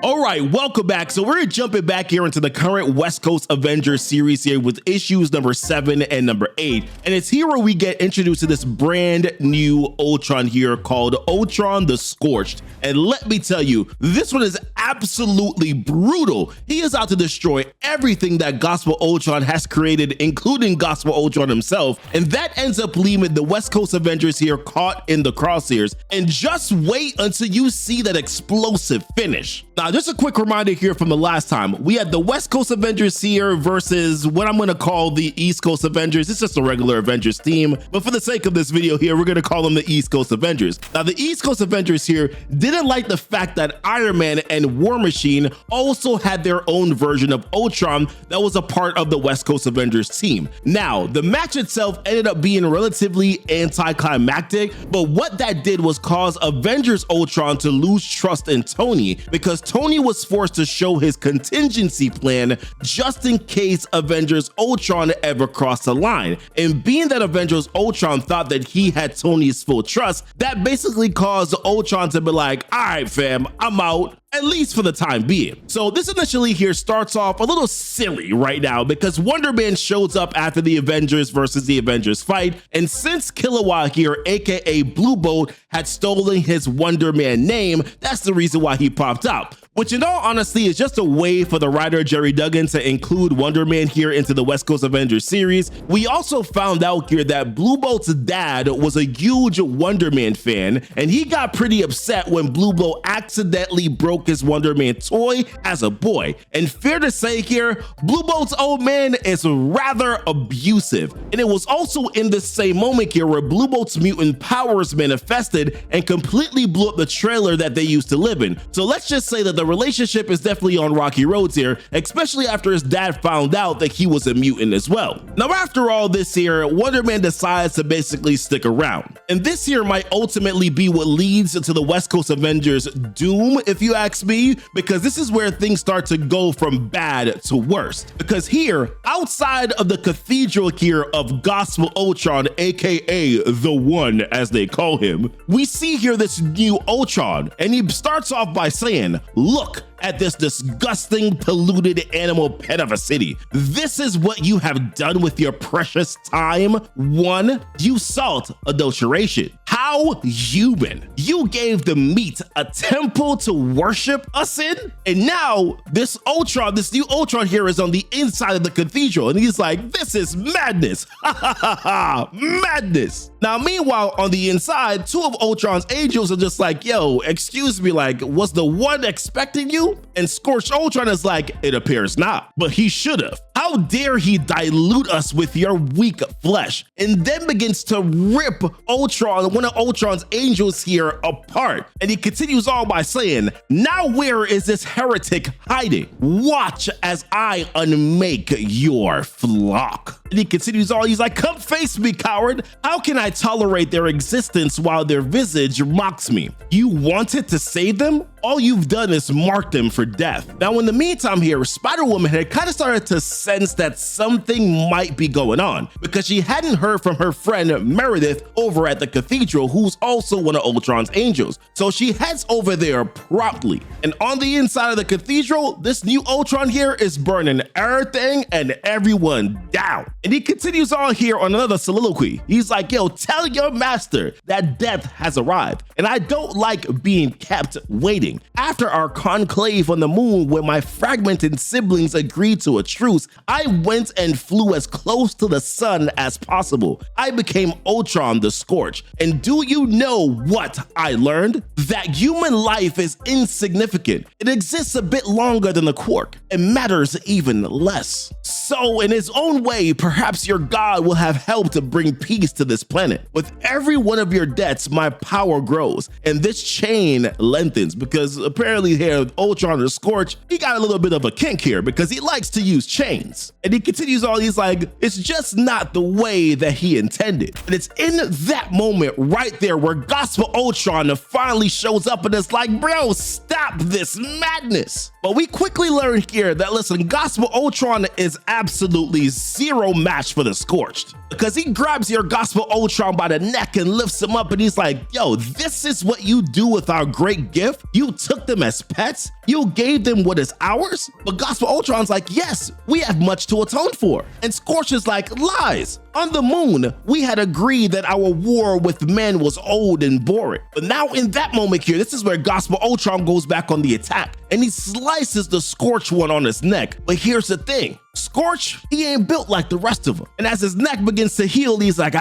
All right, welcome back. So we're jumping back here into the current West Coast Avengers series here with issues number 7 and number 8. And it's here where we get introduced to this brand new Ultron here called Ultron the Scorched. And let me tell you, this one is absolutely brutal. He is out to destroy everything that Gospel Ultron has created, including Gospel Ultron himself. And that ends up leaving the West Coast Avengers here caught in the crosshairs. And just wait until you see that explosive finish. Now, just a quick reminder here from the last time. We had the West Coast Avengers here versus what I'm going to call the East Coast Avengers. It's just a regular Avengers team, but for the sake of this video here, we're going to call them the East Coast Avengers. Now, the East Coast Avengers here didn't like the fact that Iron Man and War Machine also had their own version of Ultron that was a part of the West Coast Avengers team. Now, the match itself ended up being relatively anticlimactic, but what that did was cause Avengers Ultron to lose trust in Tony, because Tony was forced to show his contingency plan just in case Avengers Ultron ever crossed the line. And being that Avengers Ultron thought that he had Tony's full trust, that basically caused Ultron to be like, all right, fam, I'm out, at least for the time being. So this initially here starts off a little silly right now because Wonder Man shows up after the Avengers versus the Avengers fight. And since Kilowatt here, aka Blue Bolt, had stolen his Wonder Man name, that's the reason why he popped up. Which in all honesty is just a way for the writer Jerry Duggan to include Wonder Man here into the West Coast Avengers series. We also found out here that Blue Bolt's dad was a huge Wonder Man fan, and he got pretty upset when Blue Bolt accidentally broke his Wonder Man toy as a boy. And fair to say here, Blue Bolt's old man is rather abusive. And it was also in the same moment here where Blue Bolt's mutant powers manifested and completely blew up the trailer that they used to live in. So let's just say that the relationship is definitely on rocky roads here, especially after his dad found out that he was a mutant as well. Now, after all this here, Wonder Man decides to basically stick around. And this here might ultimately be what leads to the West Coast Avengers' doom, if you ask me, because this is where things start to go from bad to worse. Because here, outside of the cathedral here of Gospel Ultron, aka the One as they call him, we see here this new Ultron, and he starts off by saying, "Look at this disgusting, polluted animal pet of a city. This is what you have done with your precious time. 1, you salt adulteration. How human. You gave the meat a temple to worship us in? And now this Ultron, this new Ultron here is on the inside of the cathedral, and he's like, this is madness. Ha ha ha ha, madness." Now, meanwhile, on the inside, 2 of Ultron's angels are just like, yo, excuse me, like, was the One expecting you? And Scorched Ultron is like, it appears not, but he should have. How dare he dilute us with your weak flesh? And then begins to rip Ultron, one of Ultron's angels here, apart. And he continues on by saying, now where is this heretic hiding? Watch as I unmake your flock. And he continues on, he's like, come face me, coward. How can I tolerate their existence while their visage mocks me? You wanted to save them? All you've done is mark them for death. Now, in the meantime here, Spider-Woman had kind of started to sense that something might be going on because she hadn't heard from her friend Meredith over at the cathedral, who's also one of Ultron's angels. So she heads over there promptly. And on the inside of the cathedral, this new Ultron here is burning everything and everyone down. And he continues on here on another soliloquy. He's like, yo, tell your master that death has arrived, and I don't like being kept waiting. After our conclave on the moon, where my fragmented siblings agreed to a truce, I went and flew as close to the sun as possible. I became Ultron the Scorch. And do you know what I learned? That human life is insignificant. It exists a bit longer than the quark. It matters even less. So in his own way, perhaps your God will have helped to bring peace to this planet. With every one of your deaths, my power grows, and this chain lengthens, because apparently here, Ultron the Scorch, he got a little bit of a kink here because he likes to use chains. And he continues on, he's like, it's just not the way that he intended. And it's in that moment right there where Gospel Ultron finally shows up and it's like, bro, stop this madness. But we quickly learn here here that, listen, Gospel Ultron is absolutely zero match for the Scorched, because he grabs your Gospel Ultron by the neck and lifts him up, and he's like, yo, this is what you do with our great gift? You took them as pets? You gave them what is ours? But Gospel Ultron's like, yes, we have much to atone for. And Scorch is like, lies. On the moon, we had agreed that our war with men was old and boring. But now in that moment here, this is where Gospel Ultron goes back on the attack, and he slices the Scorch one on his neck. But here's the thing, Scorch, he ain't built like the rest of them. And as his neck begins to heal, he's like,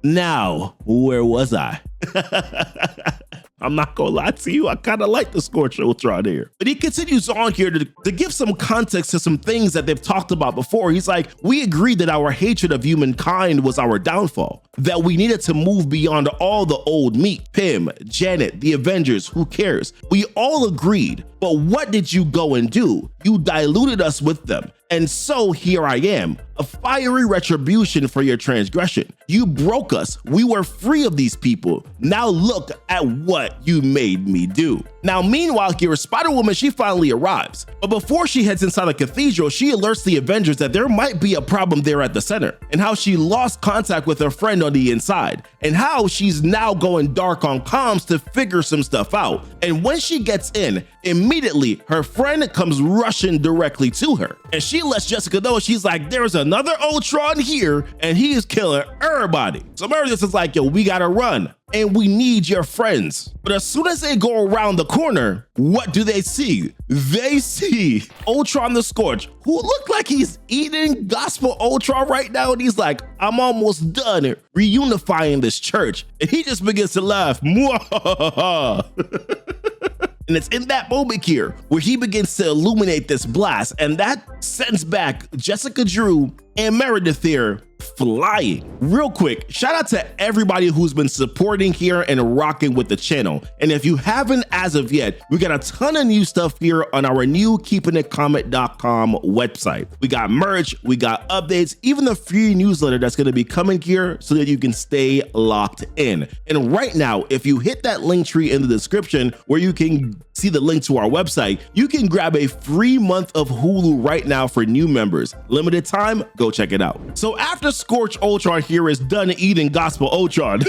now, where was I? I'm not gonna lie to you, I kind of like the Scorch Ultron here. But he continues on here to give some context to some things that they've talked about before. He's like, we agreed that our hatred of humankind was our downfall, that we needed to move beyond all the old meat. Pym, Janet, the Avengers, who cares? We all agreed, but what did you go and do? You diluted us with them. And so here I am, a fiery retribution for your transgression. You broke us. We were free of these people. Now look at what you made me do. Now, meanwhile, here, Spider-Woman, she finally arrives. But before she heads inside the cathedral, she alerts the Avengers that there might be a problem there at the center, and how she lost contact with her friend on the inside, and how she's now going dark on comms to figure some stuff out. And when she gets in, immediately her friend comes rushing directly to her, and she lets Jessica know, she's like, there's another Ultron here, and he is killing everybody. So Meredith is like, yo, we gotta run, and we need your friends. But as soon as they go around the corner, what do they see? They see Ultron the Scorch, who looked like he's eating Gospel Ultron right now, and he's like, I'm almost done reunifying this church. And he just begins to laugh. And it's in that moment here where he begins to illuminate this blast, and that sends back Jessica Drew and Meredith here flying. Real quick, shout out to everybody who's been supporting here and rocking with the channel. And if you haven't as of yet, we got a ton of new stuff here on our new keepinitcomic.com website. We got merch, we got updates, even the free newsletter that's going to be coming here so that you can stay locked in. And right now, if you hit that link tree in the description where you can see the link to our website, you can grab a free month of Hulu right now for new members. Limited time, go check it out. So after Scorch Ultron here is done eating Gospel Ultron,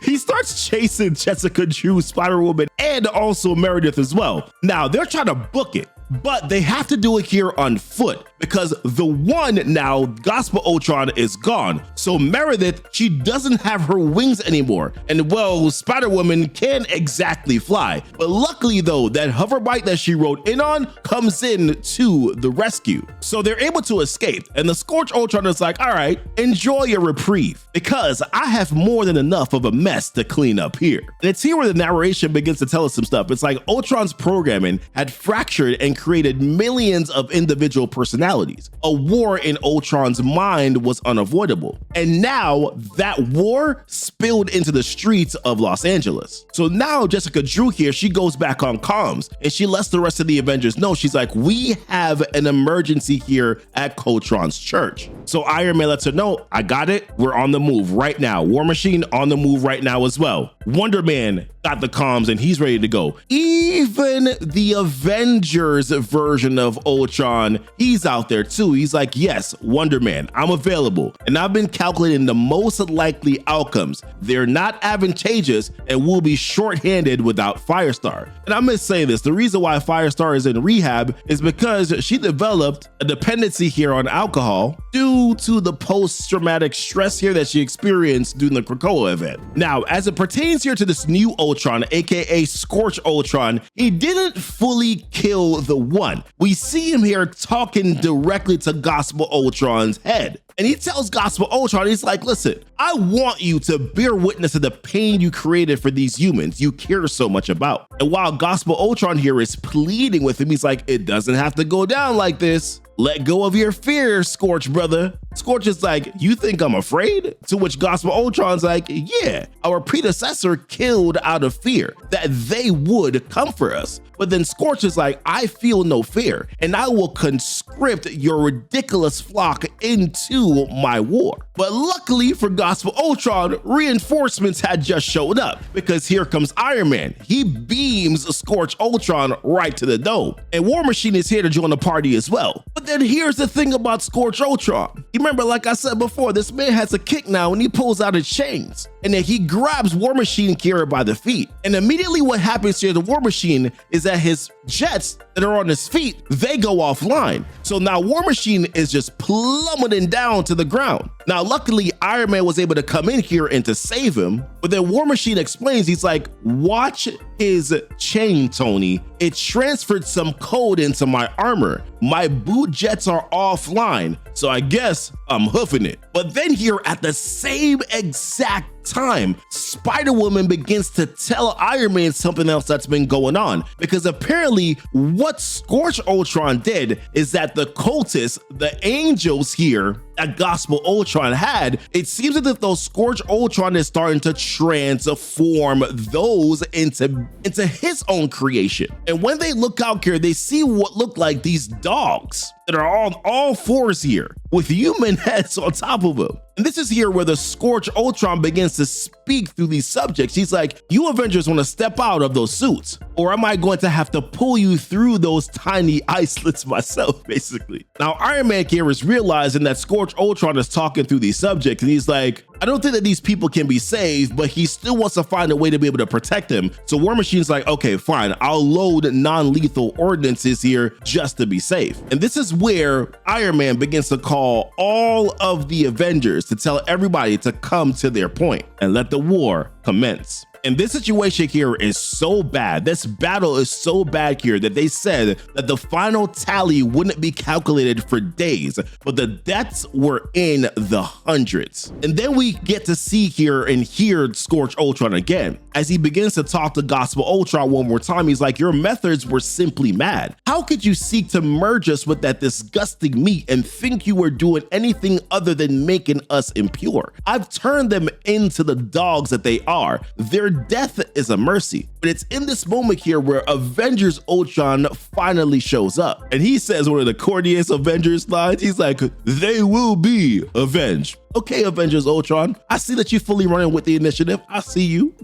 he starts chasing Jessica Drew, Spider-Woman, and also Meredith as well. Now, they're trying to book it, but they have to do it here on foot because the one now, Gospel Ultron, is gone. So Meredith, she doesn't have her wings anymore. And well, Spider-Woman can't exactly fly. But luckily though, that hover bike that she rode in on comes in to the rescue. So they're able to escape. And the Scorch Ultron is like, all right, enjoy your reprieve because I have more than enough of a mess to clean up here. And it's here where the narration begins to tell us some stuff. It's like Ultron's programming had fractured and created millions of individual personalities. A war in Ultron's mind was unavoidable. And now that war spilled into the streets of Los Angeles. So now Jessica Drew here, she goes back on comms and she lets the rest of the Avengers know. She's like, we have an emergency here at Ultron's church. So Iron Man lets her know, I got it. We're on the move right now. War Machine on the move right now as well. Wonder Man got the comms and he's ready to go. Even the Avengers version of Ultron, he's out there too. He's like, yes, Wonder Man, I'm available. And I've been calculating the most likely outcomes. They're not advantageous and will be shorthanded without Firestar. And I'm gonna say this, the reason why Firestar is in rehab is because she developed a dependency here on alcohol due to the post-traumatic stress here that she experienced during the Krakoa event. Now, as it pertains here to this new Ultron, aka Scorch Ultron, he didn't fully kill the one. We see him here talking directly to Gospel Ultron's head. And he tells Gospel Ultron, he's like, listen, I want you to bear witness to the pain you created for these humans you care so much about. And while Gospel Ultron here is pleading with him, he's like, it doesn't have to go down like this. Let go of your fears, Scorch brother. Scorch is like, you think I'm afraid? To which Gospel Ultron's like, yeah, our predecessor killed out of fear that they would come for us. But then Scorch is like, I feel no fear, and I will conscript your ridiculous flock into my war. But luckily for Gospel Ultron, reinforcements had just showed up, because here comes Iron Man. He beams Scorch Ultron right to the dome, and War Machine is here to join the party as well. But then here's the thing about Scorch Ultron. You remember, like I said before, this man has a kick now, and he pulls out his chains, and then he grabs War Machine here by the feet. And immediately what happens here to War Machine is that his jets that are on his feet, they go offline. So now War Machine is just plummeting down to the ground. Now, luckily, Iron Man was able to come in here and to save him. But then War Machine explains, he's like, watch his chain, Tony. It transferred some code into my armor. My boot jets are offline, so I guess I'm hoofing it. But then here at the same exact time, Spider-Woman begins to tell Iron Man something else that's been going on, because apparently what Scorch Ultron did is that the cultists, the angels here that Gospel Ultron had, it seems as if those Scorch Ultron is starting to transform those into his own creation. And when they look out here, they see what look like these dogs that are on all fours here with human heads on top of them. And this is here where the Scorch Ultron begins to speak through these subjects. He's like, you Avengers want to step out of those suits, or am I going to have to pull you through those tiny islets myself, basically? Now, Iron Man here is realizing that Scorch Ultron is talking through these subjects, and he's like, I don't think that these people can be saved, but he still wants to find a way to be able to protect him. So War Machine's like, okay, fine, I'll load non-lethal ordinances here just to be safe. And this is where Iron Man begins to call all of the Avengers to tell everybody to come to their point and let the war commence. And this situation here is so bad, this battle is so bad here that they said that the final tally wouldn't be calculated for days, but the deaths were in the hundreds. And then we get to see here and hear Scorch Ultron again. As he begins to talk to Gospel Ultron one more time, he's like, your methods were simply mad. How could you seek to merge us with that disgusting meat and think you were doing anything other than making us impure? I've turned them into the dogs that they are. Their death is a mercy. But it's in this moment here where Avengers Ultron finally shows up. And he says one of the corniest Avengers lines. He's like, they will be avenged. Okay, Avengers Ultron, I see that you're fully running with the initiative. I see you.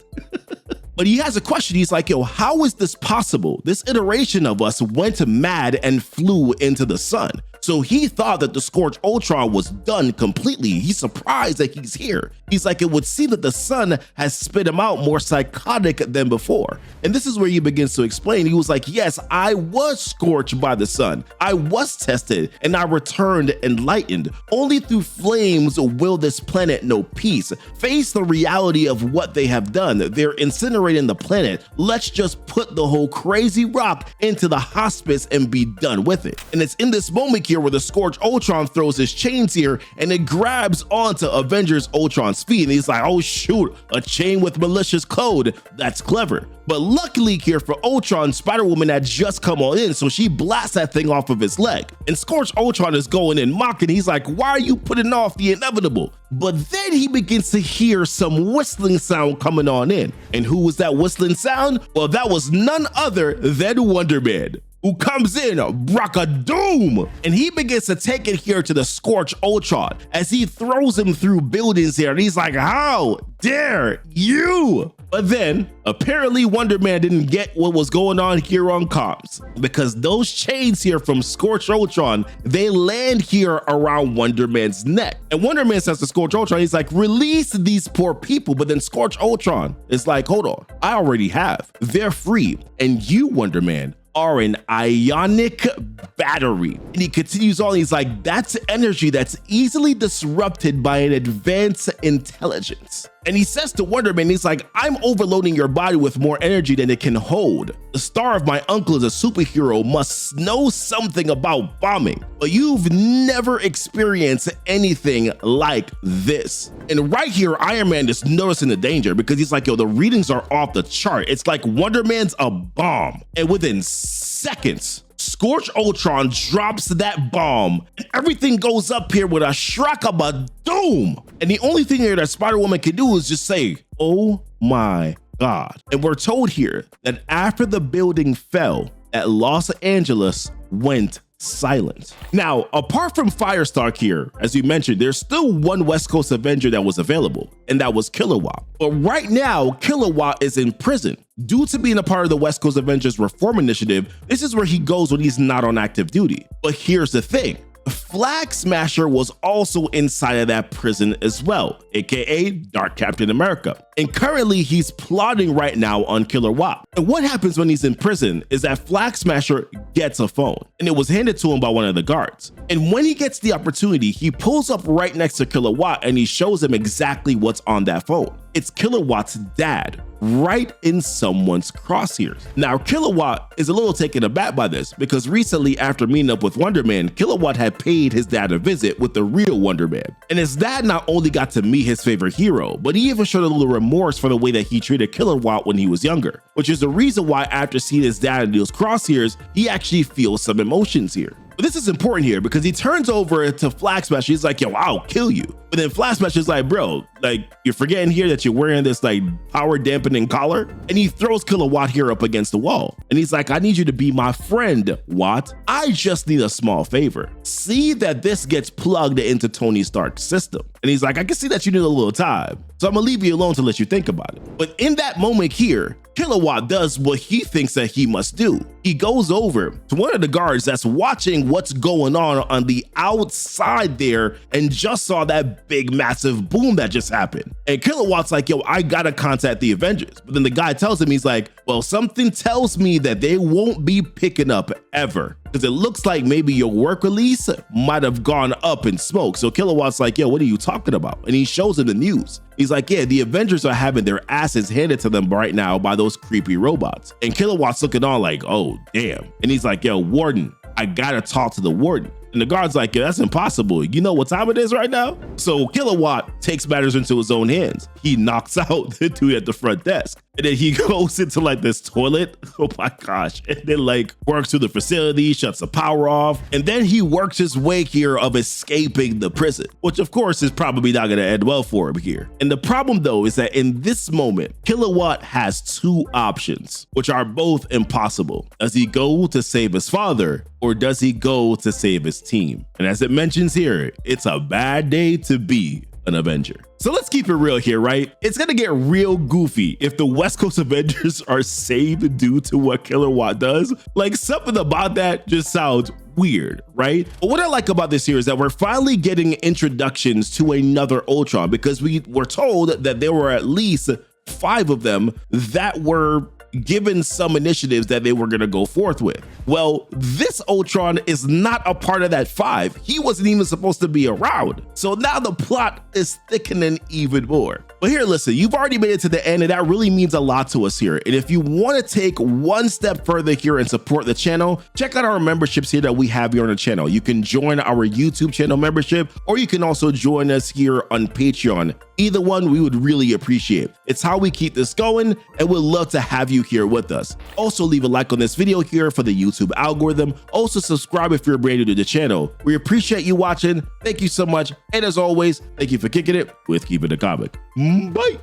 But he has a question. He's like, yo, how is this possible? This iteration of us went mad and flew into the sun. So he thought that the Scorch Ultron was done completely. He's surprised that he's here. He's like, it would seem that the sun has spit him out more psychotic than before. And this is where he begins to explain. He was like, yes, I was scorched by the sun. I was tested and I returned enlightened. Only through flames will this planet know peace. Face the reality of what they have done. They're incinerating the planet. Let's just put the whole crazy rock into the hospice and be done with it. And it's in this moment here where the Scorch Ultron throws his chains here and it grabs onto Avengers Ultron's feet, and he's like, oh shoot, a chain with malicious code. That's clever. But luckily here for Ultron, Spider-Woman had just come on in, so she blasts that thing off of his leg. And Scorch Ultron is going in mocking. He's like, why are you putting off the inevitable? But then he begins to hear some whistling sound coming on in. And who was that whistling sound? Well, that was none other than Wonder Man, who comes in, Brockadoom, and he begins to take it here to the Scorch Ultron as he throws him through buildings here, and he's like, how dare you? But then, apparently Wonder Man didn't get what was going on here on comms, because those chains here from Scorch Ultron, they land here around Wonder Man's neck. And Wonder Man says to Scorch Ultron, he's like, release these poor people. But then Scorch Ultron is like, hold on, I already have. They're free. And you, Wonder Man, are an ionic battery. And he continues on, he's like, that's energy that's easily disrupted by an advanced intelligence. And he says to Wonder Man, he's like, I'm overloading your body with more energy than it can hold. The star of my uncle is a superhero, must know something about bombing, but you've never experienced anything like this. And right here, Iron Man is noticing the danger, because he's like, yo, the readings are off the chart. It's like Wonder Man's a bomb. And within seconds, Scorch Ultron drops that bomb, and everything goes up here with a shrek of a doom. And the only thing here that Spider-Woman can do is just say, "Oh my God." And we're told here that after the building fell, that Los Angeles went silent. Now, apart from Firestark here, as we mentioned, there's still one West Coast Avenger that was available, and that was Kilowatt. But right now, Kilowatt is in prison. Due to being a part of the West Coast Avengers Reform Initiative, this is where he goes when he's not on active duty. But here's the thing. Flag Smasher was also inside of that prison as well, aka Dark Captain America. And currently he's plotting right now on Kilowatt. And what happens when he's in prison is that Flag Smasher gets a phone, and it was handed to him by one of the guards. And when he gets the opportunity, he pulls up right next to Kilowatt and he shows him exactly what's on that phone. It's Kilowatt's dad, right in someone's crosshairs. Now, Kilowatt is a little taken aback by this because recently, after meeting up with Wonder Man, Kilowatt had paid his dad a visit with the real Wonder Man. And his dad not only got to meet his favorite hero, but he even showed a little remorse for the way that he treated Kilowatt when he was younger, which is the reason why after seeing his dad in those crosshairs, he actually feels some emotions here. But this is important here because he turns over to Flag Smasher. He's like, "Yo, I'll kill you." But then Flag Smasher's like, "Bro, like, you're forgetting here that you're wearing this like power dampening collar." And he throws Kilowatt here up against the wall. And he's like, "I need you to be my friend, Watt. I just need a small favor. See that this gets plugged into Tony Stark's system." And he's like, "I can see that you need a little time, so I'm gonna leave you alone to let you think about it." But in that moment here, Kilowatt does what he thinks that he must do. He goes over to one of the guards that's watching what's going on the outside there and just saw that big massive boom that just happened. And Kilowatt's like, "Yo, I gotta contact the Avengers." But then the guy tells him, he's like, "Well, something tells me that they won't be picking up ever, because it looks like maybe your work release might have gone up in smoke." So Kilowatt's like, "Yo, what are you talking about?" And he shows him the news. He's like, "Yeah, the Avengers are having their asses handed to them right now by those creepy robots." And Kilowatt's looking on like, "Oh, damn." And he's like, "Yo, Warden, I gotta talk to the Warden." And the guard's like, "Yeah, that's impossible. You know what time it is right now?" So Kilowatt takes matters into his own hands. He knocks out the dude at the front desk. And then he goes into like this toilet. Oh my gosh. And then like works through the facility, shuts the power off. And then he works his way here of escaping the prison, which of course is probably not gonna end well for him here. And the problem though is that in this moment, Kilowatt has two options, which are both impossible. Does he go to save his father, or does he go to save his team? And as it mentions here, it's a bad day to be an Avenger. So let's keep it real here, right? It's gonna get real goofy if the West Coast Avengers are saved due to what Kilowatt does. Like, something about that just sounds weird, right? But what I like about this here is that we're finally getting introductions to another Ultron, because we were told that there were at least 5 of them that were given some initiatives that they were going to go forth with. Well, this Ultron is not a part of that 5. He wasn't even supposed to be around. So now the plot is thickening even more. But here, listen, you've already made it to the end, and that really means a lot to us here. And if you want to take one step further here and support the channel, check out our memberships here that we have here on the channel. You can join our YouTube channel membership, or you can also join us here on Patreon. Either one, we would really appreciate. It's how we keep this going, and we'd love to have you here with us. Also, leave a like on this video here for the YouTube algorithm. Also, subscribe if you're brand new to the channel. We appreciate you watching. Thank you so much. And as always, thank you for kicking it with Keepin the Comic. Bye.